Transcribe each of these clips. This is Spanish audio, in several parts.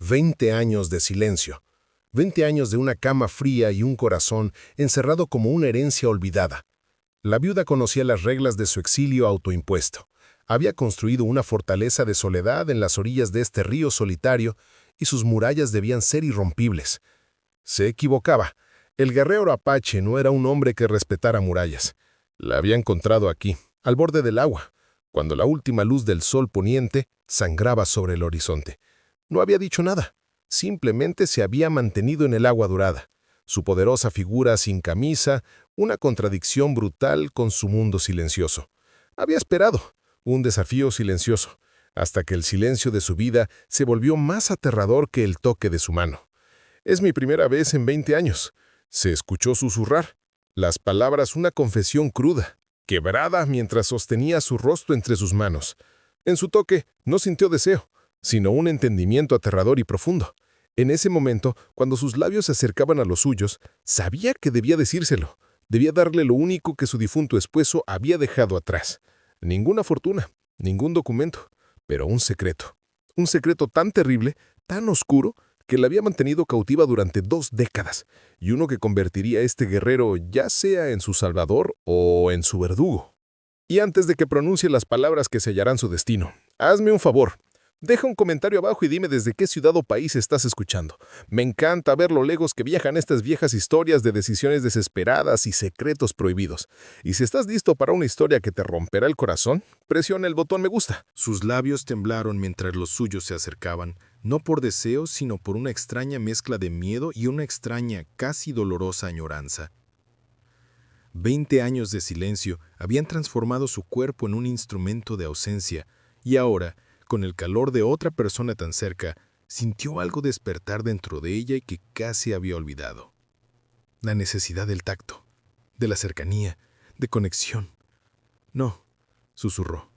20 años de silencio. 20 años de una cama fría y un corazón encerrado como una herencia olvidada. La viuda conocía las reglas de su exilio autoimpuesto. Había construido una fortaleza de soledad en las orillas de este río solitario y sus murallas debían ser irrompibles. Se equivocaba. El guerrero apache no era un hombre que respetara murallas. La había encontrado aquí, al borde del agua, cuando la última luz del sol poniente sangraba sobre el horizonte. No había dicho nada. Simplemente se había mantenido en el agua dorada. Su poderosa figura sin camisa, una contradicción brutal con su mundo silencioso. Había esperado, un desafío silencioso, hasta que el silencio de su vida se volvió más aterrador que el toque de su mano. «Es mi primera vez en 20 años», se escuchó susurrar. Las palabras una confesión cruda, quebrada mientras sostenía su rostro entre sus manos. En su toque no sintió deseo, sino un entendimiento aterrador y profundo. En ese momento, cuando sus labios se acercaban a los suyos, sabía que debía decírselo. Debía darle lo único que su difunto esposo había dejado atrás. Ninguna fortuna, ningún documento, pero un secreto. Un secreto tan terrible, tan oscuro, que la había mantenido cautiva durante 2 décadas, y uno que convertiría a este guerrero ya sea en su salvador o en su verdugo. Y antes de que pronuncie las palabras que sellarán su destino, hazme un favor. Deja un comentario abajo y dime desde qué ciudad o país estás escuchando. Me encanta ver lo lejos que viajan estas viejas historias de decisiones desesperadas y secretos prohibidos. Y si estás listo para una historia que te romperá el corazón, presiona el botón me gusta. Sus labios temblaron mientras los suyos se acercaban, no por deseo, sino por una extraña mezcla de miedo y una extraña, casi dolorosa añoranza. 20 años de silencio habían transformado su cuerpo en un instrumento de ausencia, y ahora, con el calor de otra persona tan cerca, sintió algo despertar dentro de ella y que casi había olvidado. La necesidad del tacto, de la cercanía, de conexión. «No», susurró,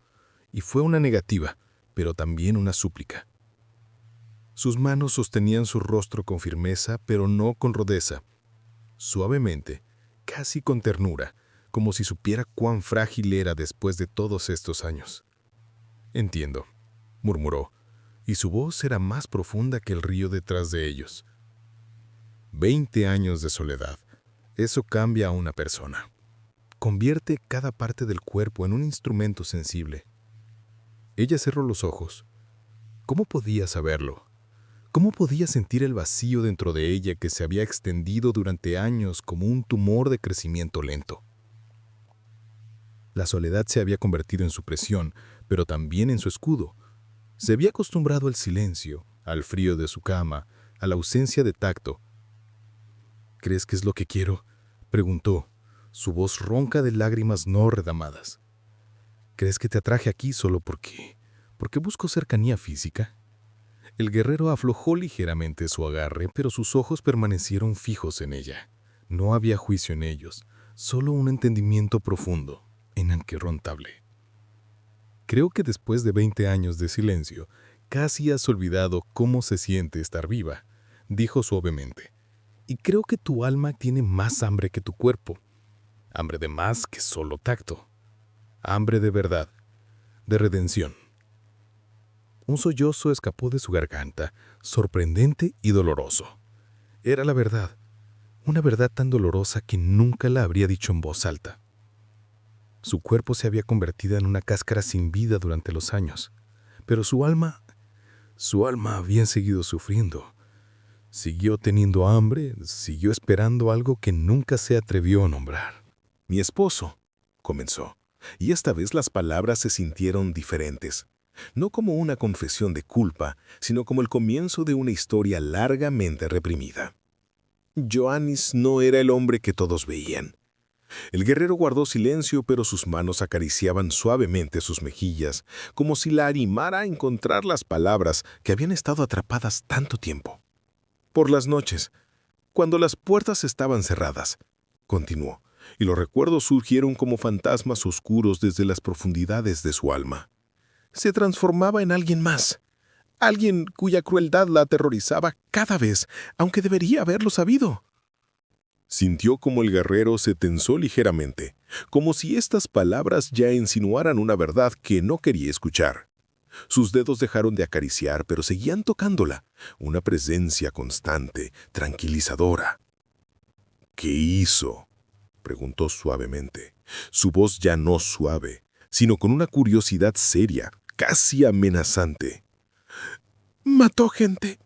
y fue una negativa, pero también una súplica. Sus manos sostenían su rostro con firmeza, pero no con rudeza. Suavemente, casi con ternura, como si supiera cuán frágil era después de todos estos años. «Entiendo», murmuró, y su voz era más profunda que el río detrás de ellos. 20 años de soledad. Eso cambia a una persona. Convierte cada parte del cuerpo en un instrumento sensible. Ella cerró los ojos. ¿Cómo podía saberlo? ¿Cómo podía sentir el vacío dentro de ella que se había extendido durante años como un tumor de crecimiento lento? La soledad se había convertido en su presión, pero también en su escudo. Se había acostumbrado al silencio, al frío de su cama, a la ausencia de tacto. «¿Crees que es lo que quiero?», preguntó, su voz ronca de lágrimas no redamadas. «¿Crees que te atraje aquí solo porque busco cercanía física?» El guerrero aflojó ligeramente su agarre, pero sus ojos permanecieron fijos en ella. No había juicio en ellos, solo un entendimiento profundo, inquebrantable. «Creo que después de 20 años de silencio, casi has olvidado cómo se siente estar viva», dijo suavemente. «Y creo que tu alma tiene más hambre que tu cuerpo. Hambre de más que solo tacto. Hambre de verdad, de redención». Un sollozo escapó de su garganta, sorprendente y doloroso. Era la verdad, una verdad tan dolorosa que nunca la habría dicho en voz alta. Su cuerpo se había convertido en una cáscara sin vida durante los años, pero su alma había seguido sufriendo. Siguió teniendo hambre, siguió esperando algo que nunca se atrevió a nombrar. «Mi esposo», comenzó, y esta vez las palabras se sintieron diferentes. No como una confesión de culpa, sino como el comienzo de una historia largamente reprimida. Ioannis no era el hombre que todos veían. El guerrero guardó silencio, pero sus manos acariciaban suavemente sus mejillas, como si la animara a encontrar las palabras que habían estado atrapadas tanto tiempo. «Por las noches, cuando las puertas estaban cerradas», continuó, y los recuerdos surgieron como fantasmas oscuros desde las profundidades de su alma. Se transformaba en alguien más, alguien cuya crueldad la aterrorizaba cada vez, aunque debería haberlo sabido. Sintió como el guerrero se tensó ligeramente, como si estas palabras ya insinuaran una verdad que no quería escuchar. Sus dedos dejaron de acariciar, pero seguían tocándola. Una presencia constante, tranquilizadora. ¿Qué hizo?, preguntó suavemente. Su voz ya no suave, sino con una curiosidad seria, casi amenazante. «Mató gente»,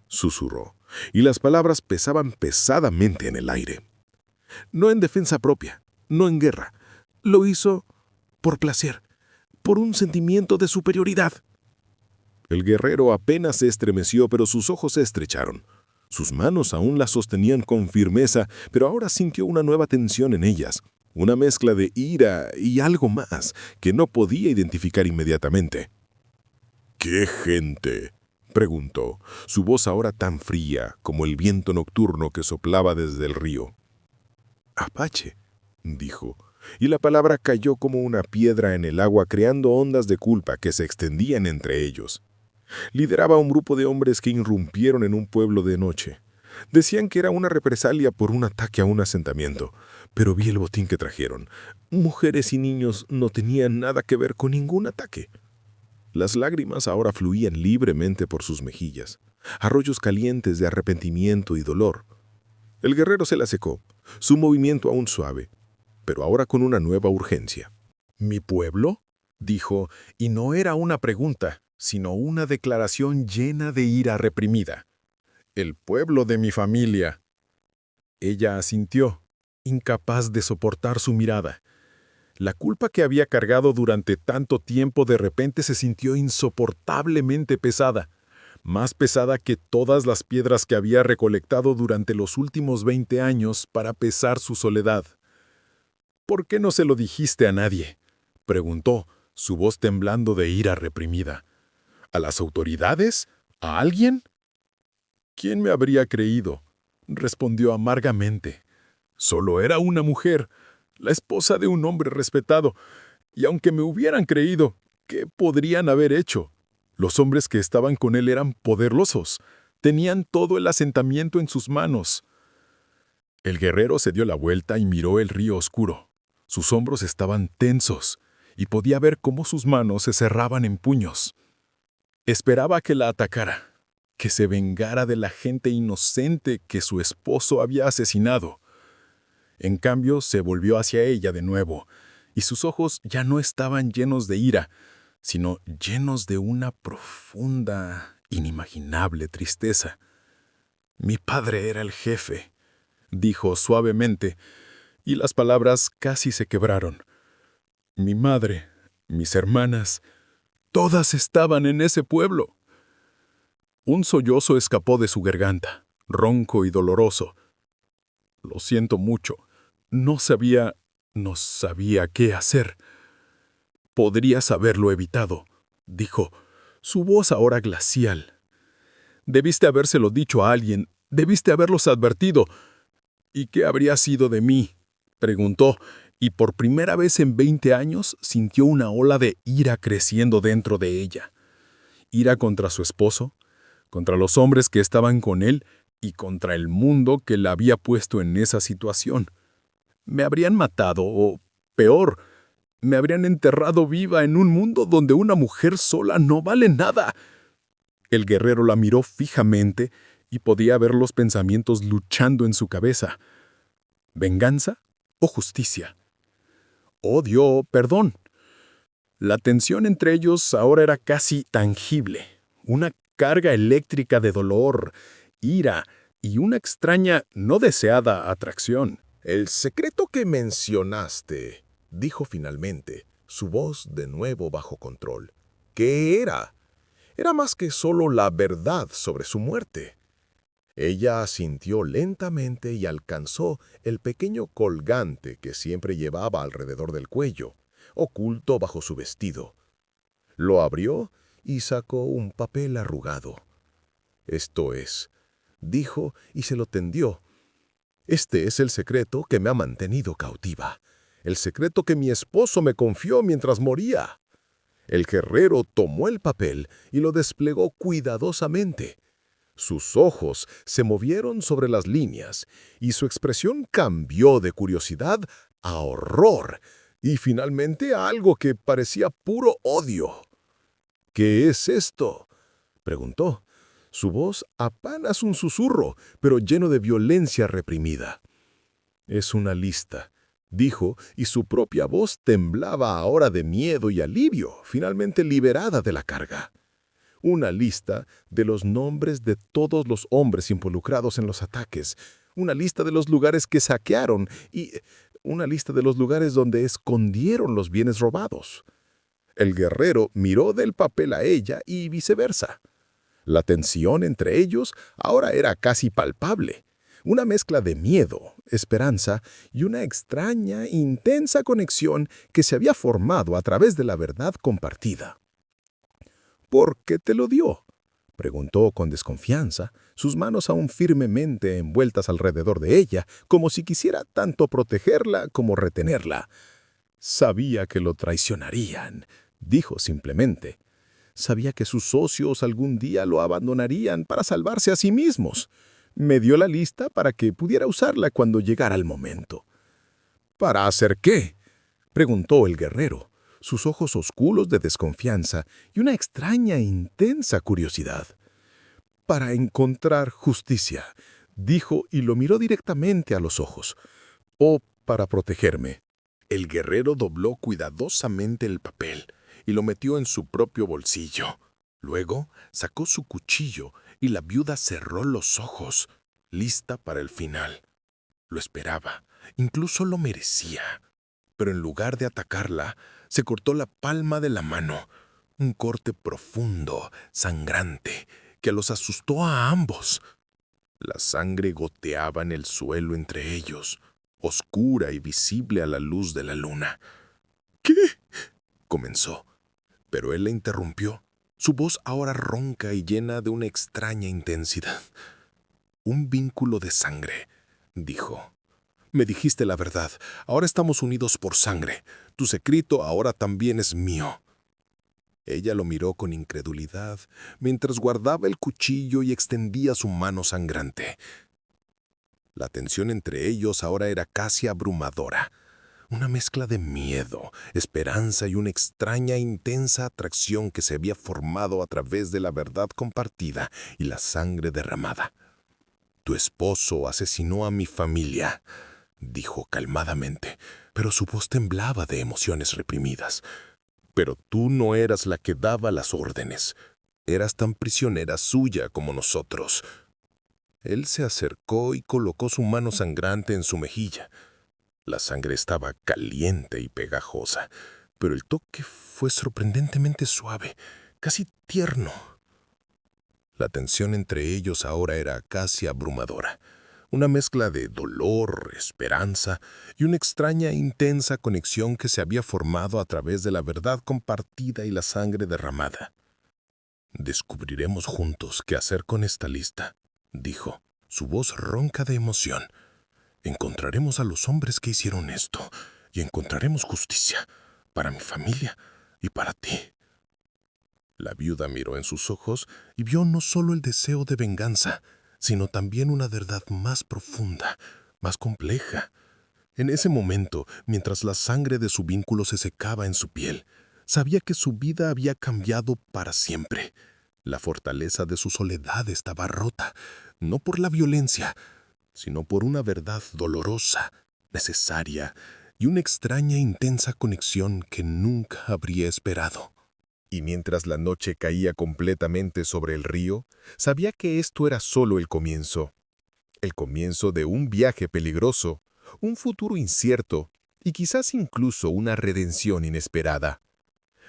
susurró, y las palabras pesaban pesadamente en el aire. No en defensa propia, no en guerra. Lo hizo por placer, por un sentimiento de superioridad. El guerrero apenas se estremeció, pero sus ojos se estrecharon. Sus manos aún la sostenían con firmeza, pero ahora sintió una nueva tensión en ellas, una mezcla de ira y algo más que no podía identificar inmediatamente. «¿Qué gente?», preguntó, su voz ahora tan fría como el viento nocturno que soplaba desde el río. «Apache», dijo, y la palabra cayó como una piedra en el agua, creando ondas de culpa que se extendían entre ellos. Lideraba un grupo de hombres que irrumpieron en un pueblo de noche. Decían que era una represalia por un ataque a un asentamiento, pero vi el botín que trajeron. Mujeres y niños no tenían nada que ver con ningún ataque. Las lágrimas ahora fluían libremente por sus mejillas, arroyos calientes de arrepentimiento y dolor. El guerrero se la secó, su movimiento aún suave, pero ahora con una nueva urgencia. ¿Mi pueblo?, dijo, y no era una pregunta, sino una declaración llena de ira reprimida. «El pueblo de mi familia». Ella asintió, incapaz de soportar su mirada. La culpa que había cargado durante tanto tiempo de repente se sintió insoportablemente pesada, más pesada que todas las piedras que había recolectado durante los últimos 20 años para pesar su soledad. «¿Por qué no se lo dijiste a nadie?», preguntó, su voz temblando de ira reprimida. «¿A las autoridades? ¿A alguien?». «¿Quién me habría creído?», respondió amargamente. «Solo era una mujer, la esposa de un hombre respetado, y aunque me hubieran creído, ¿qué podrían haber hecho? Los hombres que estaban con él eran poderosos, tenían todo el asentamiento en sus manos». El guerrero se dio la vuelta y miró el río oscuro. Sus hombros estaban tensos, y podía ver cómo sus manos se cerraban en puños. Esperaba que la atacara, que se vengara de la gente inocente que su esposo había asesinado. En cambio, se volvió hacia ella de nuevo, y sus ojos ya no estaban llenos de ira, sino llenos de una profunda, inimaginable tristeza. «Mi padre era el jefe», dijo suavemente, y las palabras casi se quebraron. «Mi madre, mis hermanas, todas estaban en ese pueblo». Un sollozo escapó de su garganta, ronco y doloroso. «Lo siento mucho. No sabía qué hacer». «Podrías haberlo evitado», dijo, su voz ahora glacial. «Debiste habérselo dicho a alguien, debiste haberlos advertido». «¿Y qué habría sido de mí?», preguntó, y por primera vez en 20 años sintió una ola de ira creciendo dentro de ella. Ira contra su esposo, contra los hombres que estaban con él y contra el mundo que la había puesto en esa situación. Me habrían matado, o peor, me habrían enterrado viva en un mundo donde una mujer sola no vale nada. El guerrero la miró fijamente y podía ver los pensamientos luchando en su cabeza. ¿Venganza o justicia? ¿Odio o perdón? La tensión entre ellos ahora era casi tangible, una carga eléctrica de dolor, ira y una extraña, no deseada atracción. «El secreto que mencionaste», dijo finalmente, su voz de nuevo bajo control. «¿Qué era? Era más que solo la verdad sobre su muerte». Ella asintió lentamente y alcanzó el pequeño colgante que siempre llevaba alrededor del cuello, oculto bajo su vestido. Lo abrió y sacó un papel arrugado. «Esto es», dijo y se lo tendió. «Este es el secreto que me ha mantenido cautiva, el secreto que mi esposo me confió mientras moría». El guerrero tomó el papel y lo desplegó cuidadosamente. Sus ojos se movieron sobre las líneas y su expresión cambió de curiosidad a horror y finalmente a algo que parecía puro odio. ¿Qué es esto?, preguntó. Su voz apenas un susurro, pero lleno de violencia reprimida. «Es una lista», dijo, y su propia voz temblaba ahora de miedo y alivio, finalmente liberada de la carga. Una lista de los nombres de todos los hombres involucrados en los ataques, una lista de los lugares que saquearon y una lista de los lugares donde escondieron los bienes robados. El guerrero miró del papel a ella y viceversa. La tensión entre ellos ahora era casi palpable, una mezcla de miedo, esperanza y una extraña, intensa conexión que se había formado a través de la verdad compartida. «¿Por qué te lo dio?», preguntó con desconfianza, sus manos aún firmemente envueltas alrededor de ella, como si quisiera tanto protegerla como retenerla. «Sabía que lo traicionarían», dijo simplemente. «Sabía que sus socios algún día lo abandonarían para salvarse a sí mismos. Me dio la lista para que pudiera usarla cuando llegara el momento». «¿Para hacer qué?», preguntó el guerrero, sus ojos oscuros de desconfianza y una extraña, intensa curiosidad. «Para encontrar justicia», dijo y lo miró directamente a los ojos. «O para protegerme». El guerrero dobló cuidadosamente el papel y lo metió en su propio bolsillo. Luego sacó su cuchillo y la viuda cerró los ojos, lista para el final. Lo esperaba, incluso lo merecía. Pero en lugar de atacarla, se cortó la palma de la mano, un corte profundo, sangrante, que los asustó a ambos. La sangre goteaba en el suelo entre ellos, oscura y visible a la luz de la luna. «¿Qué?», comenzó, pero él la interrumpió, su voz ahora ronca y llena de una extraña intensidad. «Un vínculo de sangre», dijo. «Me dijiste la verdad. Ahora estamos unidos por sangre. Tu secreto ahora también es mío». Ella lo miró con incredulidad mientras guardaba el cuchillo y extendía su mano sangrante. La tensión entre ellos ahora era casi abrumadora. Una mezcla de miedo, esperanza y una extraña, intensa atracción que se había formado a través de la verdad compartida y la sangre derramada. «Tu esposo asesinó a mi familia», dijo calmadamente, pero su voz temblaba de emociones reprimidas. «Pero tú no eras la que daba las órdenes. Eras tan prisionera suya como nosotros». Él se acercó y colocó su mano sangrante en su mejilla. La sangre estaba caliente y pegajosa, pero el toque fue sorprendentemente suave, casi tierno. La tensión entre ellos ahora era casi abrumadora. Una mezcla de dolor, esperanza y una extraña, intensa conexión que se había formado a través de la verdad compartida y la sangre derramada. «Descubriremos juntos qué hacer con esta lista», dijo, su voz ronca de emoción. «Encontraremos a los hombres que hicieron esto y encontraremos justicia para mi familia y para ti». La viuda miró en sus ojos y vio no solo el deseo de venganza, sino también una verdad más profunda, más compleja. En ese momento, mientras la sangre de su vínculo se secaba en su piel, sabía que su vida había cambiado para siempre. La fortaleza de su soledad estaba rota, no por la violencia, sino por una verdad dolorosa, necesaria y una extraña intensa conexión que nunca habría esperado. Y mientras la noche caía completamente sobre el río, sabía que esto era solo el comienzo de un viaje peligroso, un futuro incierto y quizás incluso una redención inesperada.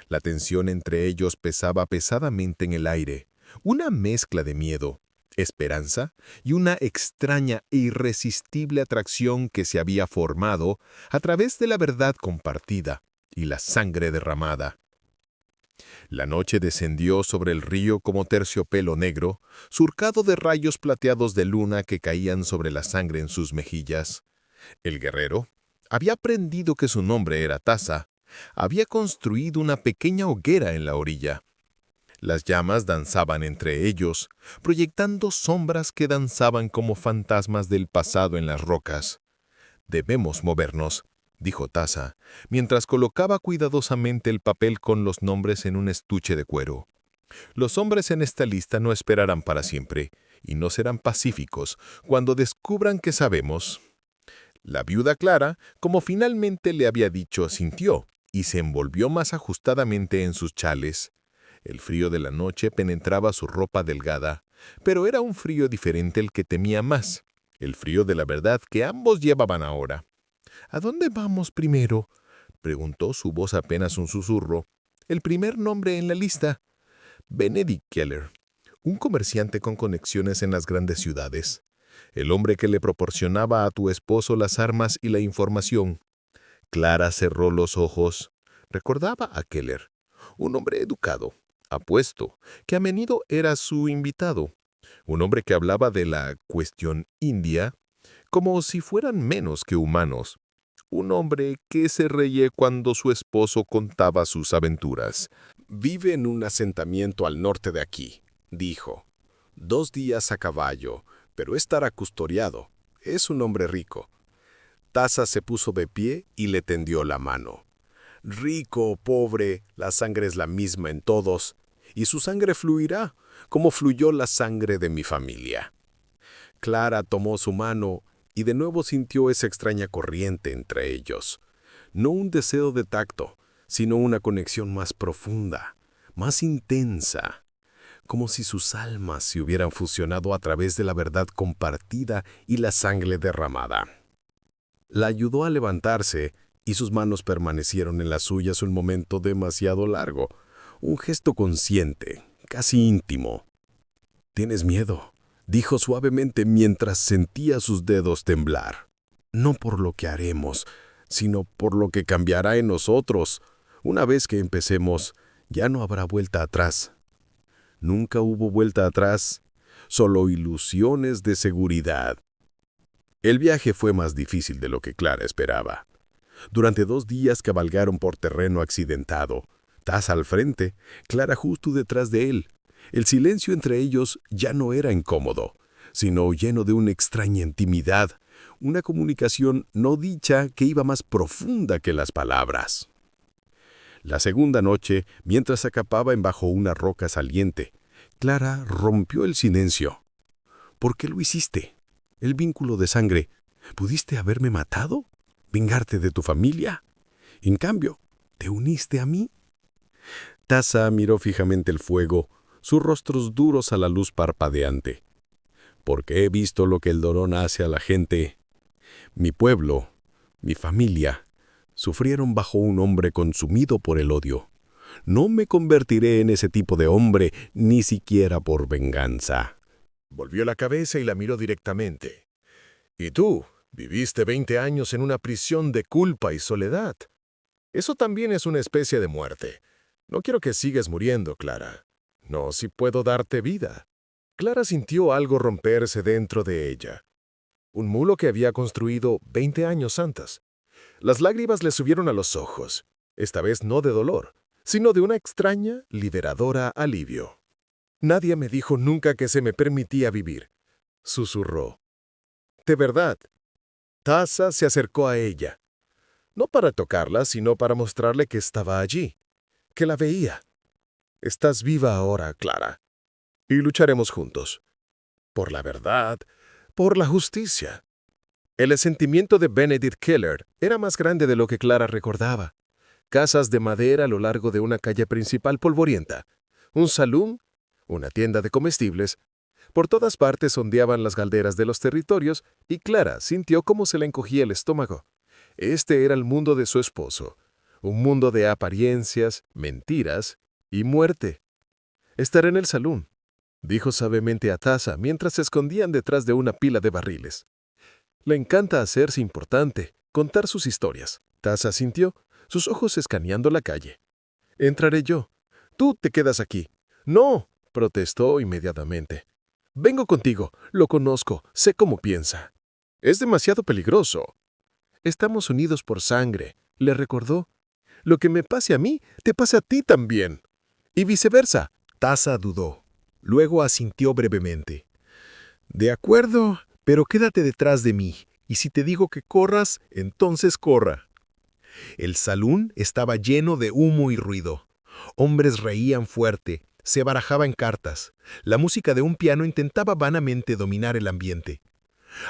La tensión entre ellos pesaba pesadamente en el aire, una mezcla de miedo, esperanza y una extraña e irresistible atracción que se había formado a través de la verdad compartida y la sangre derramada. La noche descendió sobre el río como terciopelo negro, surcado de rayos plateados de luna que caían sobre la sangre en sus mejillas. El guerrero había aprendido que su nombre era Taza. Había construido una pequeña hoguera en la orilla. Las llamas danzaban entre ellos, proyectando sombras que danzaban como fantasmas del pasado en las rocas. «Debemos movernos», dijo Taza, mientras colocaba cuidadosamente el papel con los nombres en un estuche de cuero. Los hombres en esta lista no esperarán para siempre, y no serán pacíficos cuando descubran que sabemos. La viuda Clara, como finalmente le había dicho, asintió, y se envolvió más ajustadamente en sus chales. El frío de la noche penetraba su ropa delgada, pero era un frío diferente el que temía más, el frío de la verdad que ambos llevaban ahora. ¿A dónde vamos primero?, preguntó, su voz apenas un susurro. El primer nombre en la lista. Benedict Keller, un comerciante con conexiones en las grandes ciudades. El hombre que le proporcionaba a tu esposo las armas y la información. Clara cerró los ojos. Recordaba a Keller, un hombre educado, apuesto, que a menudo era su invitado. Un hombre que hablaba de la cuestión india como si fueran menos que humanos. Un hombre que se reía cuando su esposo contaba sus aventuras. Vive en un asentamiento al norte de aquí, dijo. 2 días a caballo, pero estará custodiado. Es un hombre rico. Taza se puso de pie y le tendió la mano. Rico o pobre, la sangre es la misma en todos, y su sangre fluirá, como fluyó la sangre de mi familia. Clara tomó su mano y de nuevo sintió esa extraña corriente entre ellos. No un deseo de tacto, sino una conexión más profunda, más intensa, como si sus almas se hubieran fusionado a través de la verdad compartida y la sangre derramada. La ayudó a levantarse y sus manos permanecieron en las suyas un momento demasiado largo, un gesto consciente, casi íntimo. «¿Tienes miedo?», dijo suavemente mientras sentía sus dedos temblar. «No por lo que haremos, sino por lo que cambiará en nosotros. Una vez que empecemos, ya no habrá vuelta atrás». Nunca hubo vuelta atrás, solo ilusiones de seguridad. El viaje fue más difícil de lo que Clara esperaba. Durante 2 días cabalgaron por terreno accidentado. Taza al frente, Clara justo detrás de él. El silencio entre ellos ya no era incómodo, sino lleno de una extraña intimidad, una comunicación no dicha que iba más profunda que las palabras. La segunda noche, mientras acampaba bajo una roca saliente, Clara rompió el silencio. «¿Por qué lo hiciste? El vínculo de sangre. ¿Pudiste haberme matado? ¿Vengarte de tu familia? En cambio, ¿te uniste a mí?». Taza miró fijamente el fuego, sus rostros duros a la luz parpadeante. «Porque he visto lo que el dolor hace a la gente. Mi pueblo, mi familia, sufrieron bajo un hombre consumido por el odio. No me convertiré en ese tipo de hombre, ni siquiera por venganza». Volvió la cabeza y la miró directamente. «¿Y tú? Viviste 20 años en una prisión de culpa y soledad. Eso también es una especie de muerte. No quiero que sigas muriendo, Clara. No, si puedo darte vida». Clara sintió algo romperse dentro de ella. Un mulo que había construido 20 años antes. Las lágrimas le subieron a los ojos, esta vez no de dolor, sino de una extraña, liberadora alivio. «Nadie me dijo nunca que se me permitía vivir», susurró. «De verdad». Taza se acercó a ella, no para tocarla, sino para mostrarle que estaba allí, que la veía. «Estás viva ahora, Clara, y lucharemos juntos. Por la verdad, por la justicia». El sentimiento de Benedict Keller era más grande de lo que Clara recordaba. Casas de madera a lo largo de una calle principal polvorienta, un salón, una tienda de comestibles. Por todas partes ondeaban las galderas de los territorios y Clara sintió cómo se le encogía el estómago. Este era el mundo de su esposo, un mundo de apariencias, mentiras y muerte. «Estaré en el salón», dijo suavemente a Taza mientras se escondían detrás de una pila de barriles. Le encanta hacerse importante, contar sus historias. Taza sintió, sus ojos escaneando la calle. «Entraré yo. Tú te quedas aquí». «No», protestó inmediatamente. «Vengo contigo. Lo conozco. Sé cómo piensa». «Es demasiado peligroso». «Estamos unidos por sangre», le recordó. «Lo que me pase a mí, te pasa a ti también. Y viceversa». Taza dudó. Luego asintió brevemente. «De acuerdo, pero quédate detrás de mí. Y si te digo que corras, entonces corra». El salón estaba lleno de humo y ruido. Hombres reían fuerte, se barajaban cartas. La música de un piano intentaba vanamente dominar el ambiente.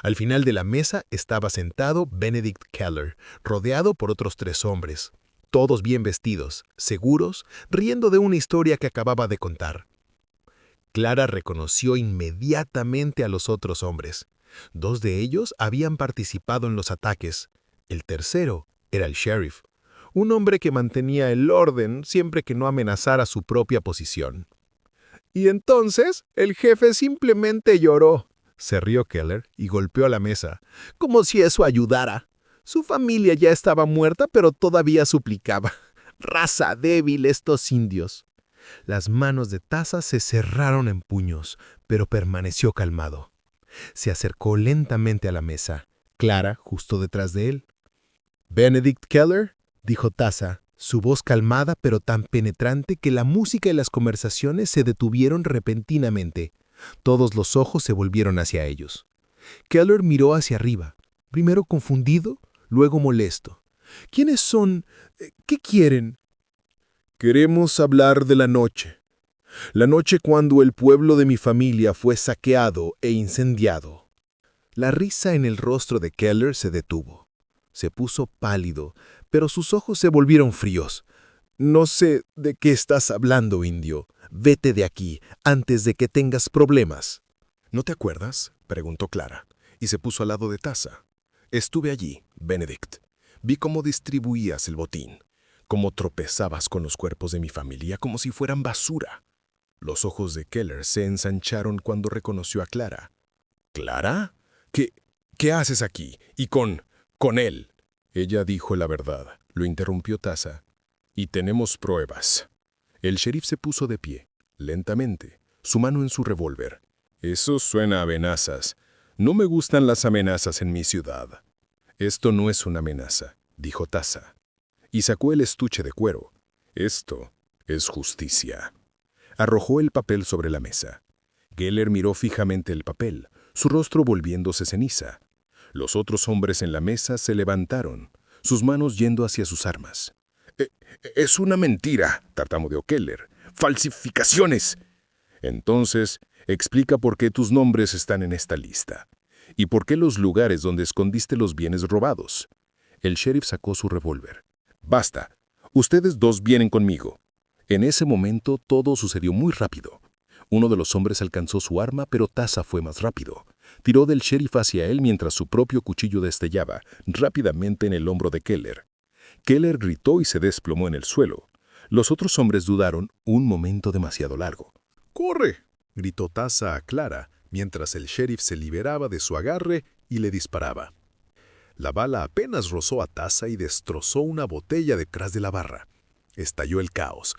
Al final de la mesa estaba sentado Benedict Keller, rodeado por otros 3 hombres, todos bien vestidos, seguros, riendo de una historia que acababa de contar. Clara reconoció inmediatamente a los otros hombres. 2 de ellos habían participado en los ataques. El tercero era el sheriff, un hombre que mantenía el orden siempre que no amenazara su propia posición. Y entonces el jefe simplemente lloró. Se rió Keller y golpeó la mesa, como si eso ayudara. Su familia ya estaba muerta, pero todavía suplicaba. Raza débil estos indios. Las manos de Taza se cerraron en puños, pero permaneció calmado. Se acercó lentamente a la mesa, Clara justo detrás de él. «Benedict Keller», dijo Taza, su voz calmada pero tan penetrante que la música y las conversaciones se detuvieron repentinamente. Todos los ojos se volvieron hacia ellos. Keller miró hacia arriba, primero confundido, luego molesto. «¿Quiénes son? ¿Qué quieren?» «Queremos hablar de la noche. La noche cuando el pueblo de mi familia fue saqueado e incendiado». La risa en el rostro de Keller se detuvo. Se puso pálido, pero sus ojos se volvieron fríos. «No sé de qué estás hablando, indio. Vete de aquí, antes de que tengas problemas». «¿No te acuerdas?», preguntó Clara, y se puso al lado de Taza. «Estuve allí, Benedict. Vi cómo distribuías el botín, cómo tropezabas con los cuerpos de mi familia como si fueran basura». Los ojos de Keller se ensancharon cuando reconoció a Clara. «¿Clara? ¿Qué haces aquí? ¿Y con él?» Ella dijo la verdad, lo interrumpió Taza. «Y tenemos pruebas». El sheriff se puso de pie, lentamente, su mano en su revólver. «Eso suena a amenazas. No me gustan las amenazas en mi ciudad». «Esto no es una amenaza», dijo Taza, y sacó el estuche de cuero. «Esto es justicia». Arrojó el papel sobre la mesa. Keller miró fijamente el papel, su rostro volviéndose ceniza. Los otros hombres en la mesa se levantaron, sus manos yendo hacia sus armas. «Es una mentira», tartamudeó Keller. «¡Falsificaciones!». «Entonces, explica por qué tus nombres están en esta lista. ¿Y por qué los lugares donde escondiste los bienes robados?». El sheriff sacó su revólver. «Basta. Ustedes 2 vienen conmigo». En ese momento todo sucedió muy rápido. Uno de los hombres alcanzó su arma, pero Taza fue más rápido. Tiró del sheriff hacia él mientras su propio cuchillo destellaba rápidamente en el hombro de Keller. Keller gritó y se desplomó en el suelo. Los otros hombres dudaron un momento demasiado largo. «¡Corre!», gritó Taza a Clara, mientras el sheriff se liberaba de su agarre y le disparaba. La bala apenas rozó a Taza y destrozó una botella detrás de la barra. Estalló el caos.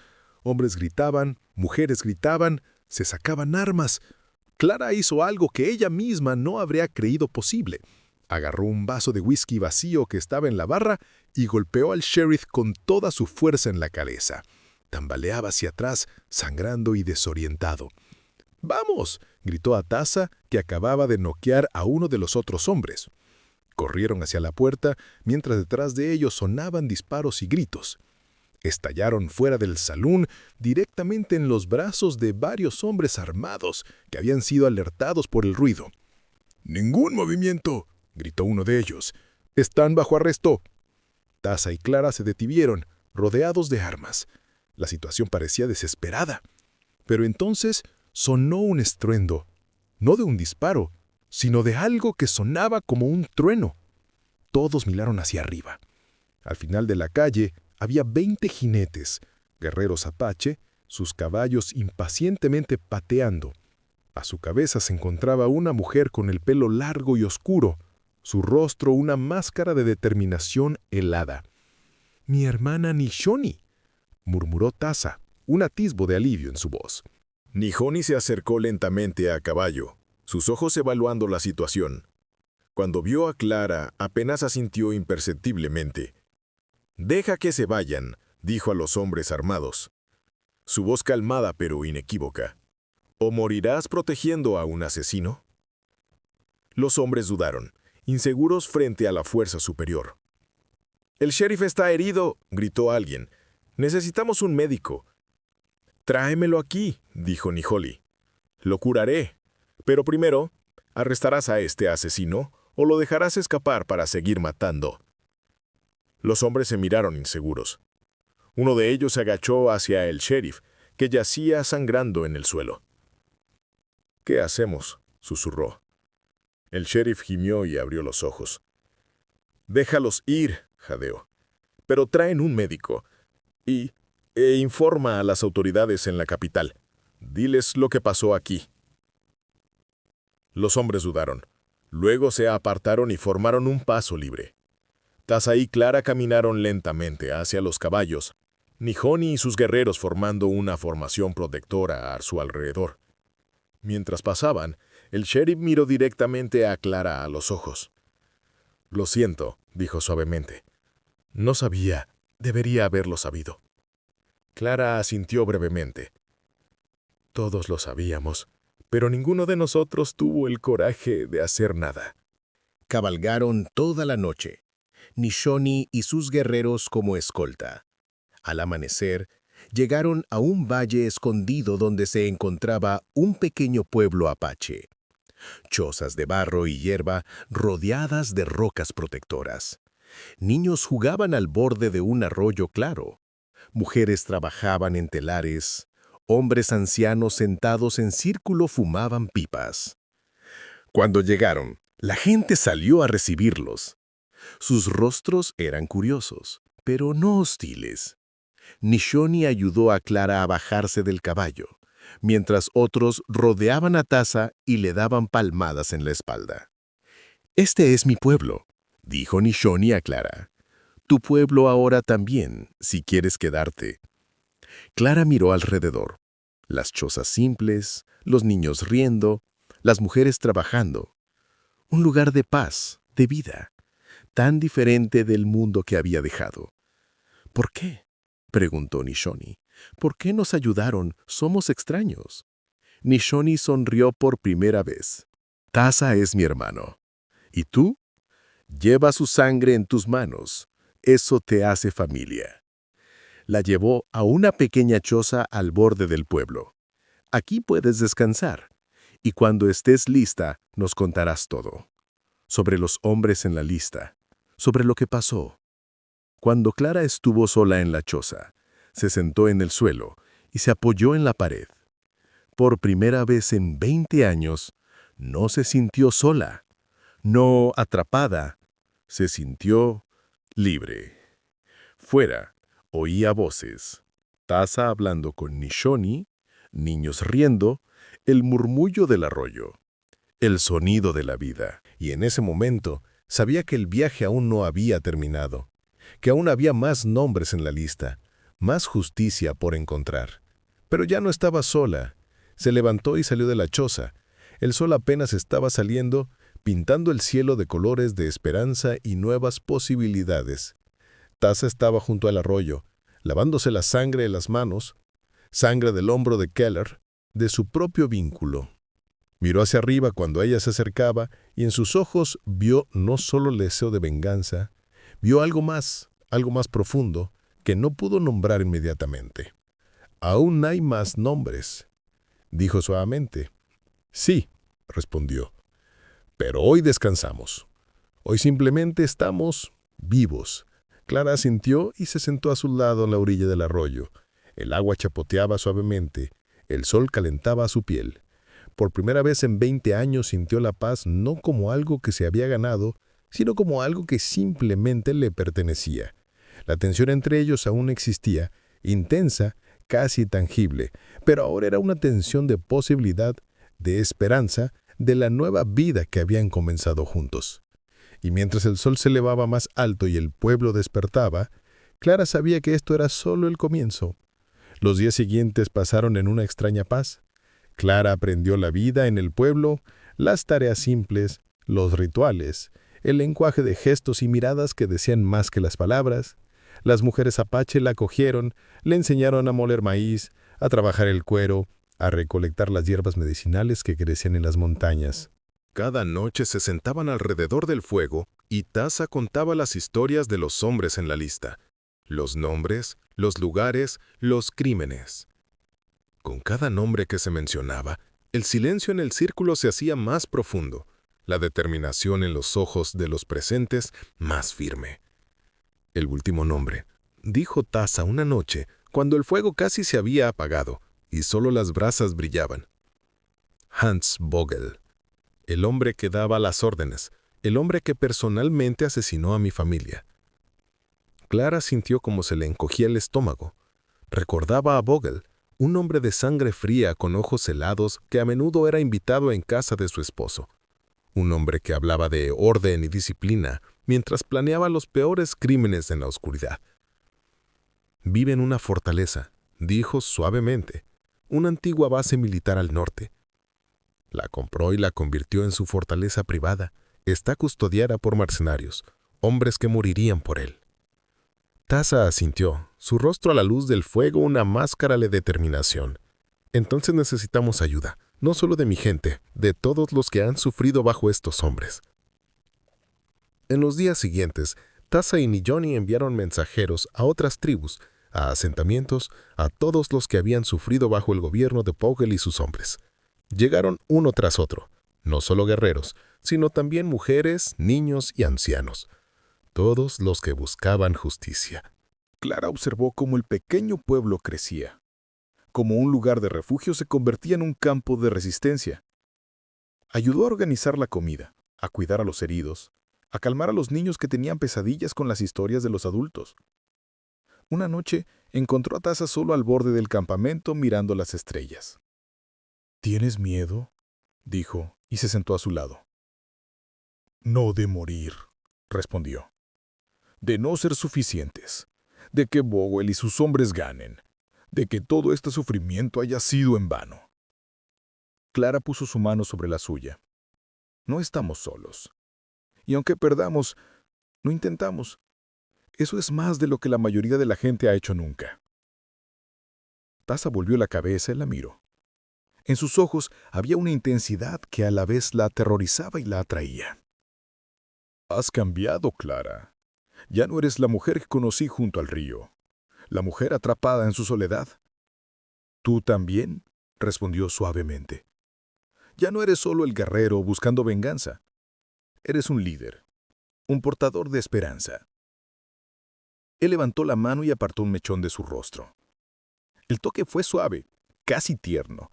Hombres gritaban, mujeres gritaban, se sacaban armas. Clara hizo algo que ella misma no habría creído posible. Agarró un vaso de whisky vacío que estaba en la barra y golpeó al sheriff con toda su fuerza en la cabeza. Tambaleaba hacia atrás, sangrando y desorientado. «¡Vamos!», gritó a Taza, que acababa de noquear a uno de los otros hombres. Corrieron hacia la puerta, mientras detrás de ellos sonaban disparos y gritos. Estallaron fuera del salón, directamente en los brazos de varios hombres armados que habían sido alertados por el ruido. «¡Ningún movimiento!», gritó uno de ellos. «Están bajo arresto». Taza y Clara se detuvieron, rodeados de armas. La situación parecía desesperada. Pero entonces sonó un estruendo, no de un disparo, sino de algo que sonaba como un trueno. Todos miraron hacia arriba. Al final de la calle había 20 jinetes, guerreros apache, sus caballos impacientemente pateando. A su cabeza se encontraba una mujer con el pelo largo y oscuro, su rostro una máscara de determinación helada. «Mi hermana Nishoni», murmuró Taza, un atisbo de alivio en su voz. Nishoni se acercó lentamente a caballo, sus ojos evaluando la situación. Cuando vio a Clara, apenas asintió imperceptiblemente. «Deja que se vayan», dijo a los hombres armados. Su voz calmada pero inequívoca. «¿O morirás protegiendo a un asesino?». Los hombres dudaron, inseguros frente a la fuerza superior. «El sheriff está herido», gritó alguien. «Necesitamos un médico». «Tráemelo aquí», dijo Nijoli. «Lo curaré. Pero primero, arrestarás a este asesino o lo dejarás escapar para seguir matando». Los hombres se miraron inseguros. Uno de ellos se agachó hacia el sheriff, que yacía sangrando en el suelo. «¿Qué hacemos?», susurró. El sheriff gimió y abrió los ojos. «Déjalos ir», jadeó. «Pero traen un médico. E informa a las autoridades en la capital. Diles lo que pasó aquí». Los hombres dudaron. Luego se apartaron y formaron un paso libre. Taza y Clara caminaron lentamente hacia los caballos, Nijoni y sus guerreros formando una formación protectora a su alrededor. Mientras pasaban, el sheriff miró directamente a Clara a los ojos. «Lo siento», dijo suavemente. «No sabía. Debería haberlo sabido». Clara asintió brevemente. «Todos lo sabíamos, pero ninguno de nosotros tuvo el coraje de hacer nada». Cabalgaron toda la noche, Nishoni y sus guerreros como escolta. Al amanecer, llegaron a un valle escondido donde se encontraba un pequeño pueblo apache. Chozas de barro y hierba rodeadas de rocas protectoras. Niños jugaban al borde de un arroyo claro. Mujeres trabajaban en telares. Hombres ancianos sentados en círculo fumaban pipas. Cuando llegaron, la gente salió a recibirlos. Sus rostros eran curiosos, pero no hostiles. Nishoni ayudó a Clara a bajarse del caballo, mientras otros rodeaban a Taza y le daban palmadas en la espalda. «Este es mi pueblo», dijo Nishoni a Clara. «Tu pueblo ahora también, si quieres quedarte». Clara miró alrededor. Las chozas simples, los niños riendo, las mujeres trabajando. Un lugar de paz, de vida, tan diferente del mundo que había dejado. «¿Por qué?», preguntó Nishoni. «¿Por qué nos ayudaron? Somos extraños». Nishoni sonrió por primera vez. «Taza es mi hermano. ¿Y tú? Lleva su sangre en tus manos. Eso te hace familia». La llevó a una pequeña choza al borde del pueblo. «Aquí puedes descansar, y cuando estés lista nos contarás todo. Sobre los hombres en la lista, sobre lo que pasó». Cuando Clara estuvo sola en la choza, se sentó en el suelo y se apoyó en la pared. Por primera vez en 20 años, no se sintió sola, no atrapada, se sintió libre. Fuera, oía voces, Taza hablando con Nishoni, niños riendo, el murmullo del arroyo, el sonido de la vida. Y en ese momento sabía que el viaje aún no había terminado, que aún había más nombres en la lista, más justicia por encontrar. Pero ya no estaba sola. Se levantó y salió de la choza. El sol apenas estaba saliendo, pintando el cielo de colores de esperanza y nuevas posibilidades. Taza estaba junto al arroyo, lavándose la sangre de las manos, sangre del hombro de Keller, de su propio vínculo. Miró hacia arriba cuando ella se acercaba y en sus ojos vio no solo el deseo de venganza, vio algo más profundo que no pudo nombrar inmediatamente. «Aún hay más nombres», dijo suavemente. «Sí», respondió, «pero hoy descansamos. Hoy simplemente estamos vivos». Clara asintió y se sentó a su lado en la orilla del arroyo. El agua chapoteaba suavemente, el sol calentaba su piel. Por primera vez en 20 años sintió la paz no como algo que se había ganado, sino como algo que simplemente le pertenecía. La tensión entre ellos aún existía, intensa, casi tangible, pero ahora era una tensión de posibilidad, de esperanza, de la nueva vida que habían comenzado juntos. Y mientras el sol se elevaba más alto y el pueblo despertaba, Clara sabía que esto era solo el comienzo. Los días siguientes pasaron en una extraña paz. Clara aprendió la vida en el pueblo, las tareas simples, los rituales, el lenguaje de gestos y miradas que decían más que las palabras. Las mujeres apache la acogieron, le enseñaron a moler maíz, a trabajar el cuero, a recolectar las hierbas medicinales que crecían en las montañas. Cada noche se sentaban alrededor del fuego y Taza contaba las historias de los hombres en la lista, los nombres, los lugares, los crímenes. Con cada nombre que se mencionaba, el silencio en el círculo se hacía más profundo, la determinación en los ojos de los presentes más firme. El último nombre, dijo Taza una noche, cuando el fuego casi se había apagado y solo las brasas brillaban. Hans Vogel, el hombre que daba las órdenes, el hombre que personalmente asesinó a mi familia. Clara sintió como se le encogía el estómago. Recordaba a Vogel, un hombre de sangre fría con ojos helados que a menudo era invitado en casa de su esposo. Un hombre que hablaba de orden y disciplina mientras planeaba los peores crímenes en la oscuridad. Vive en una fortaleza, dijo suavemente, una antigua base militar al norte. La compró y la convirtió en su fortaleza privada. Está custodiada por mercenarios, hombres que morirían por él. Taza asintió, su rostro a la luz del fuego una máscara de determinación. Entonces necesitamos ayuda, no solo de mi gente, de todos los que han sufrido bajo estos hombres. En los días siguientes, Taza y Nijoni enviaron mensajeros a otras tribus, a asentamientos, a todos los que habían sufrido bajo el gobierno de Vogel y sus hombres. Llegaron uno tras otro, no solo guerreros, sino también mujeres, niños y ancianos. Todos los que buscaban justicia. Clara observó cómo el pequeño pueblo crecía. Como un lugar de refugio se convertía en un campo de resistencia. Ayudó a organizar la comida, a cuidar a los heridos, a calmar a los niños que tenían pesadillas con las historias de los adultos. Una noche encontró a Taza solo al borde del campamento mirando las estrellas. «¿Tienes miedo?», dijo, y se sentó a su lado. «No de morir», respondió. «De no ser suficientes, de que Vogel y sus hombres ganen, de que todo este sufrimiento haya sido en vano». Clara puso su mano sobre la suya. «No estamos solos. Y aunque perdamos, no intentamos. Eso es más de lo que la mayoría de la gente ha hecho nunca». Taza volvió la cabeza y la miró. En sus ojos había una intensidad que a la vez la aterrorizaba y la atraía. «Has cambiado, Clara. Ya no eres la mujer que conocí junto al río, la mujer atrapada en su soledad». «¿Tú también?», respondió suavemente. «Ya no eres solo el guerrero buscando venganza. Eres un líder, un portador de esperanza». Él levantó la mano y apartó un mechón de su rostro. El toque fue suave, casi tierno,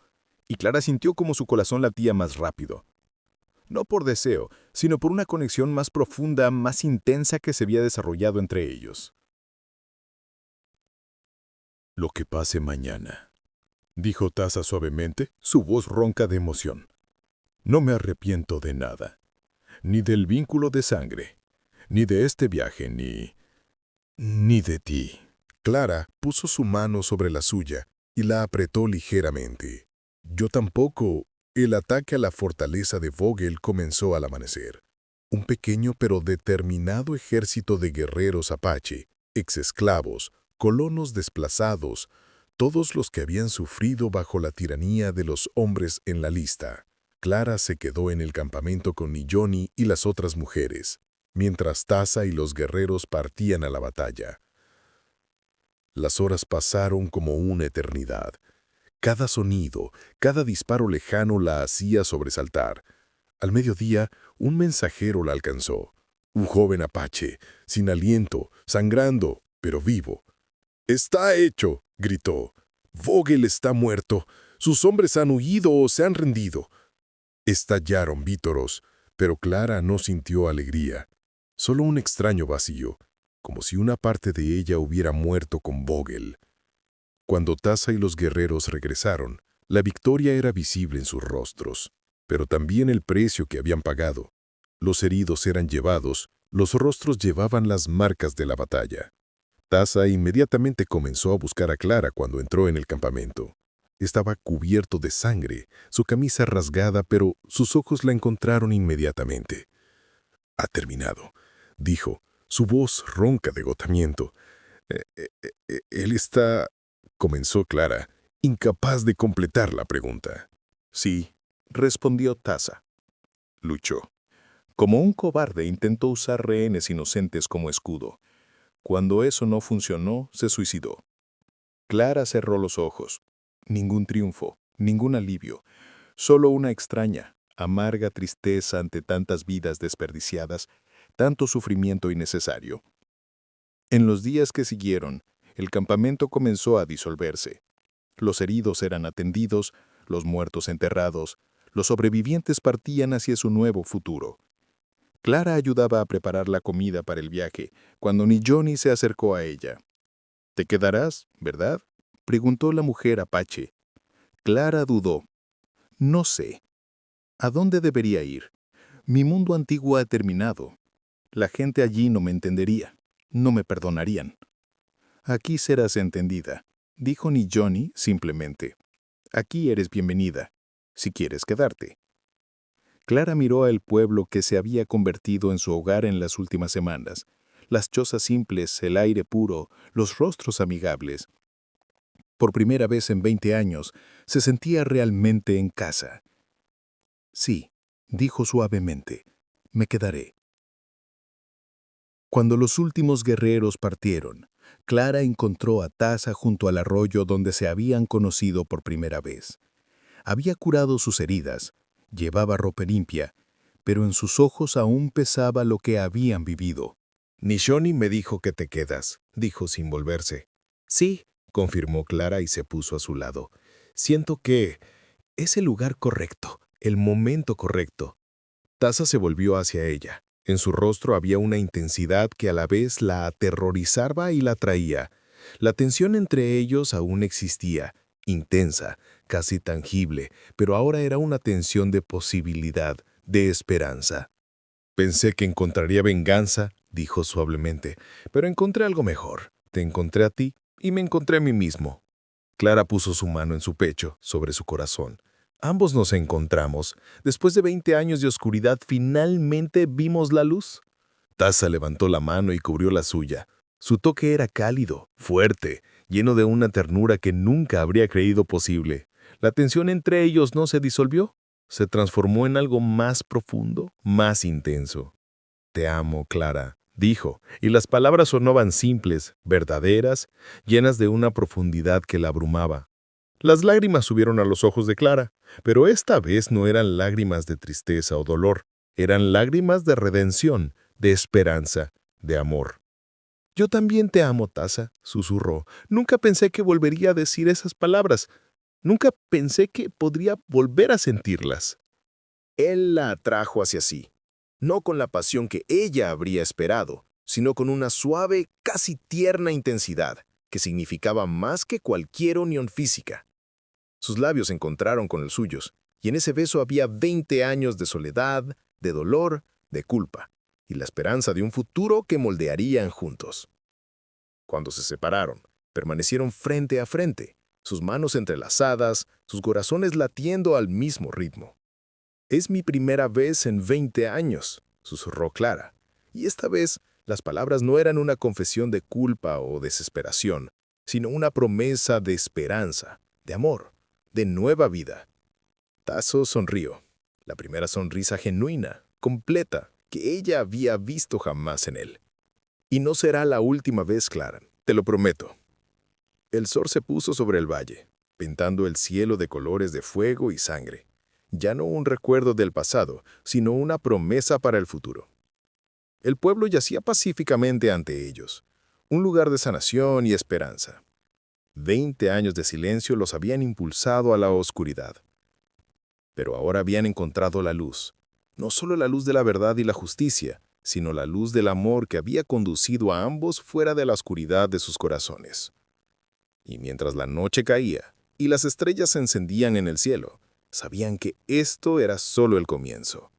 y Clara sintió como su corazón latía más rápido. No por deseo, sino por una conexión más profunda, más intensa que se había desarrollado entre ellos. «Lo que pase mañana», dijo Taza suavemente, su voz ronca de emoción. «No me arrepiento de nada, ni del vínculo de sangre, ni de este viaje, ni de ti». Clara puso su mano sobre la suya y la apretó ligeramente. «Yo tampoco». El ataque a la fortaleza de Vogel comenzó al amanecer. Un pequeño pero determinado ejército de guerreros apache, exesclavos, colonos desplazados, todos los que habían sufrido bajo la tiranía de los hombres en la lista. Clara se quedó en el campamento con Nijoni y las otras mujeres, mientras Taza y los guerreros partían a la batalla. Las horas pasaron como una eternidad. Cada sonido, cada disparo lejano la hacía sobresaltar. Al mediodía, un mensajero la alcanzó. Un joven apache, sin aliento, sangrando, pero vivo. «¡Está hecho!», gritó. «Vogel está muerto. Sus hombres han huido o se han rendido». Estallaron vítoros, pero Clara no sintió alegría. Solo un extraño vacío, como si una parte de ella hubiera muerto con Vogel. Cuando Taza y los guerreros regresaron, la victoria era visible en sus rostros, pero también el precio que habían pagado. Los heridos eran llevados, los rostros llevaban las marcas de la batalla. Taza inmediatamente comenzó a buscar a Clara cuando entró en el campamento. Estaba cubierto de sangre, su camisa rasgada, pero sus ojos la encontraron inmediatamente. «Ha terminado», dijo, su voz ronca de agotamiento. «Él está...», comenzó Clara, incapaz de completar la pregunta. «Sí», respondió Taza. luchó. Como un cobarde intentó usar rehenes inocentes como escudo. Cuando eso no funcionó, se suicidó. Clara cerró los ojos. Ningún triunfo, ningún alivio. Solo una extraña, amarga tristeza ante tantas vidas desperdiciadas, tanto sufrimiento innecesario. En los días que siguieron, el campamento comenzó a disolverse. Los heridos eran atendidos, los muertos enterrados, los sobrevivientes partían hacia su nuevo futuro. Clara ayudaba a preparar la comida para el viaje, cuando Johnny se acercó a ella. «¿Te quedarás, verdad?», preguntó la mujer apache. Clara dudó. «No sé. ¿A dónde debería ir? Mi mundo antiguo ha terminado. La gente allí no me entendería, no me perdonarían». «Aquí serás entendida», dijo Johnny simplemente. «Aquí eres bienvenida, si quieres quedarte». Clara miró al pueblo que se había convertido en su hogar en las últimas semanas. Las chozas simples, el aire puro, los rostros amigables. Por primera vez en 20 años, se sentía realmente en casa. «Sí», dijo suavemente, «me quedaré». Cuando los últimos guerreros partieron, Clara encontró a Taza junto al arroyo donde se habían conocido por primera vez. Había curado sus heridas, llevaba ropa limpia, pero en sus ojos aún pesaba lo que habían vivido. Nishoni me dijo que te quedas, dijo sin volverse. Sí, confirmó Clara y se puso a su lado. Siento que es el lugar correcto, el momento correcto. Taza se volvió hacia ella. En su rostro había una intensidad que a la vez la aterrorizaba y la atraía. La tensión entre ellos aún existía, intensa, casi tangible, pero ahora era una tensión de posibilidad, de esperanza. «Pensé que encontraría venganza», dijo suavemente, «pero encontré algo mejor. Te encontré a ti y me encontré a mí mismo». Clara puso su mano en su pecho, sobre su corazón. «Ambos nos encontramos. Después de 20 años de oscuridad, finalmente vimos la luz». Taza levantó la mano y cubrió la suya. Su toque era cálido, fuerte, lleno de una ternura que nunca habría creído posible. La tensión entre ellos no se disolvió. Se transformó en algo más profundo, más intenso. «Te amo, Clara», dijo, y las palabras sonaban simples, verdaderas, llenas de una profundidad que la abrumaba. Las lágrimas subieron a los ojos de Clara, pero esta vez no eran lágrimas de tristeza o dolor, eran lágrimas de redención, de esperanza, de amor. «Yo también te amo, Taza», susurró. «Nunca pensé que volvería a decir esas palabras. Nunca pensé que podría volver a sentirlas». Él la atrajo hacia sí, no con la pasión que ella habría esperado, sino con una suave, casi tierna intensidad, que significaba más que cualquier unión física. Sus labios se encontraron con los suyos, y en ese beso había 20 años de soledad, de dolor, de culpa, y la esperanza de un futuro que moldearían juntos. Cuando se separaron, permanecieron frente a frente, sus manos entrelazadas, sus corazones latiendo al mismo ritmo. «Es mi primera vez en 20 años», susurró Clara, y esta vez las palabras no eran una confesión de culpa o desesperación, sino una promesa de esperanza, de amor, de nueva vida. Tazo sonrió, la primera sonrisa genuina, completa, que ella había visto jamás en él. «Y no será la última vez, Clara, te lo prometo». El sol se puso sobre el valle, pintando el cielo de colores de fuego y sangre. Ya no un recuerdo del pasado, sino una promesa para el futuro. El pueblo yacía pacíficamente ante ellos, un lugar de sanación y esperanza. 20 años de silencio los habían impulsado a la oscuridad. Pero ahora habían encontrado la luz, no solo la luz de la verdad y la justicia, sino la luz del amor que había conducido a ambos fuera de la oscuridad de sus corazones. Y mientras la noche caía y las estrellas se encendían en el cielo, sabían que esto era solo el comienzo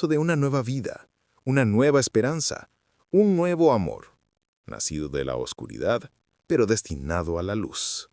de una nueva vida, una nueva esperanza, un nuevo amor, nacido de la oscuridad, pero destinado a la luz.